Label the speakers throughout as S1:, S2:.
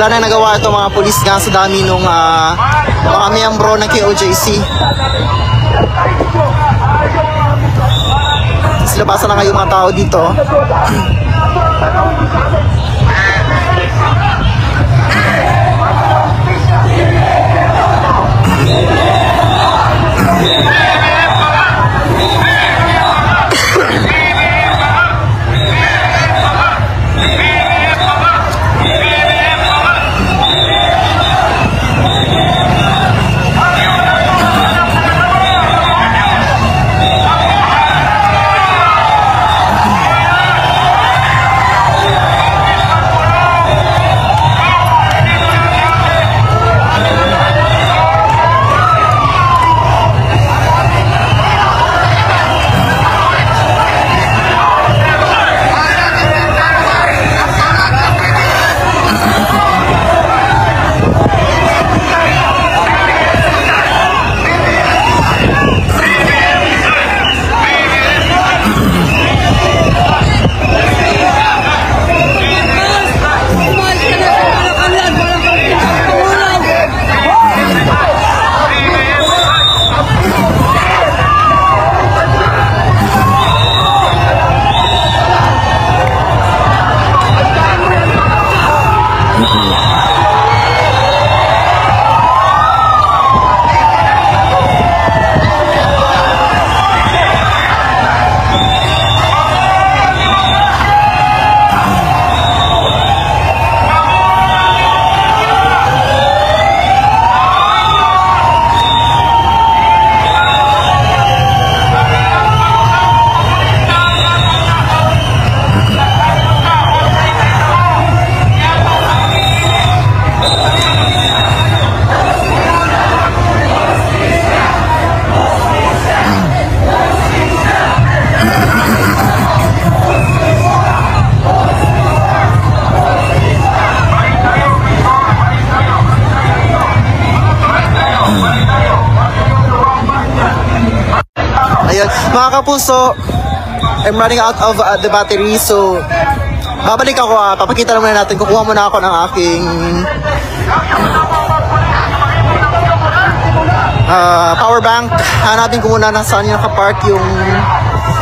S1: wala na nagawa ito mga pulis nga sa dami nung mga miyembro ng KOJC. Silabasan na ngayon mga tao dito. Mga kapuso, I'm running out of the battery, so babalik ako. Papakita naman natin, kukuha muna ako ng aking power bank. Hanapin ko muna na saan yung nakapark yung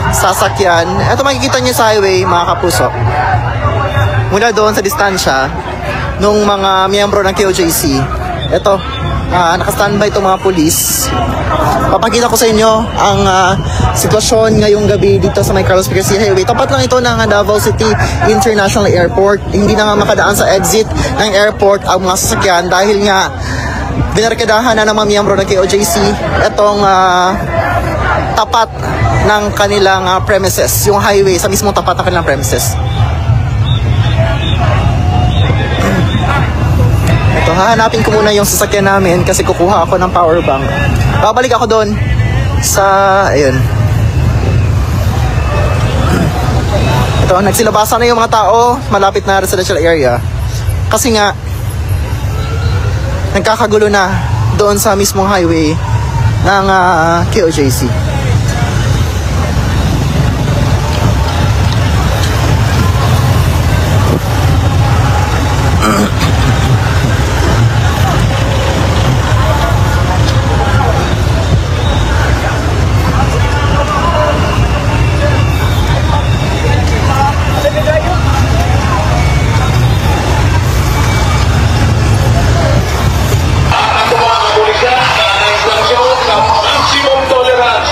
S1: sasakyan. Ito makikita nyo sa highway mga kapuso, mula doon sa distansya nung mga miyembro ng KOJC. Ito, naka-standby itong mga pulis. Papakita ko sa inyo ang sitwasyon ngayong gabi dito sa may Carlos P. Garcia Highway. Tapat lang ito ng Davao City International Airport. Hindi na nga makadaan sa exit ng airport ang mga sasakyan dahil nga binarkadahan na ng mga miyembro ng KOJC itong tapat ng kanilang premises, yung highway sa mismong tapat ng kanilang premises. Ito, hahanapin ko muna yung sasakyan namin kasi kukuha ako ng power bank. Babalik ako doon sa, ayun. Ito, nagsilabasan na yung mga tao malapit na residential area. Kasi nga, nagkakagulo na doon sa mismong highway ng KOJC.
S2: Maximum tolerance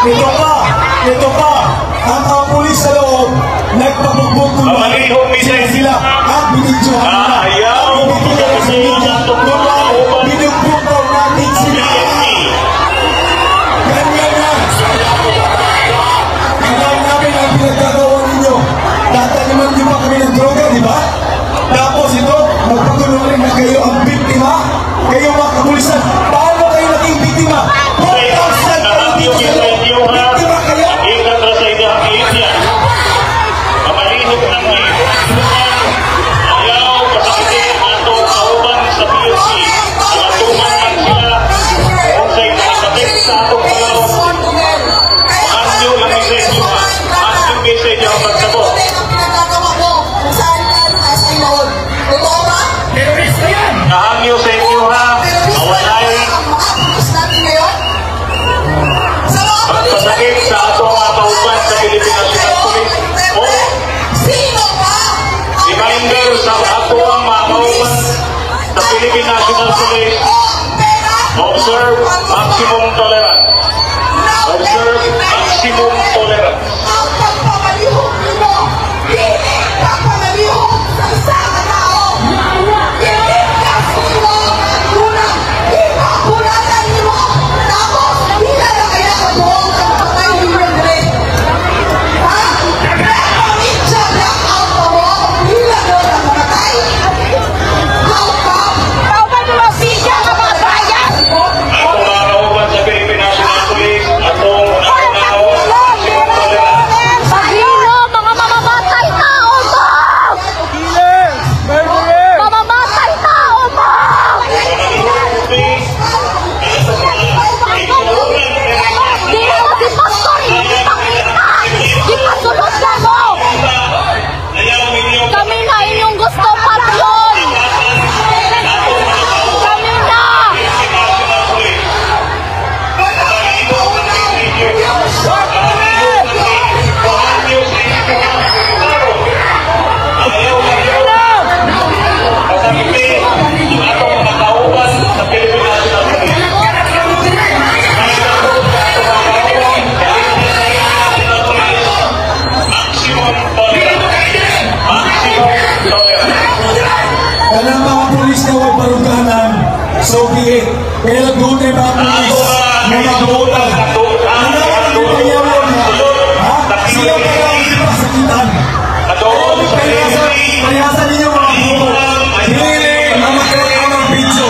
S2: Ito pa, ang mga pulis sa loob, nagpapagbog sila at binidyohan nila. Binugbog daw natin sila. Ganyan na. Alam namin ang pinagkagawa ninyo. Tataniman niyo ba kami ng droga, di ba? Tapos ito, magpatuloy na kayo ang biktima. Kayo mga kapulisan, paano kayo naging biktima? 4,000 kayo dito sa loob. Biktima kayo?
S3: Nahangyo sa inyo ha, awalay magpasakit sa ato mga kauban sa Philippine National Police o reminder sa ato ang mga kauban sa Philippine National Police, observe maximum tolerance. Observe maximum tolerance.
S2: Kanang mga pulis na huwag paruganan, so be it. Kaya nag-doon na yung mga pulis na mag-doon. Ano ang pinayawon na? Siya pa lang pasakitan. Payasan ninyo mga pulis. Hindi ang magkaroon ng video.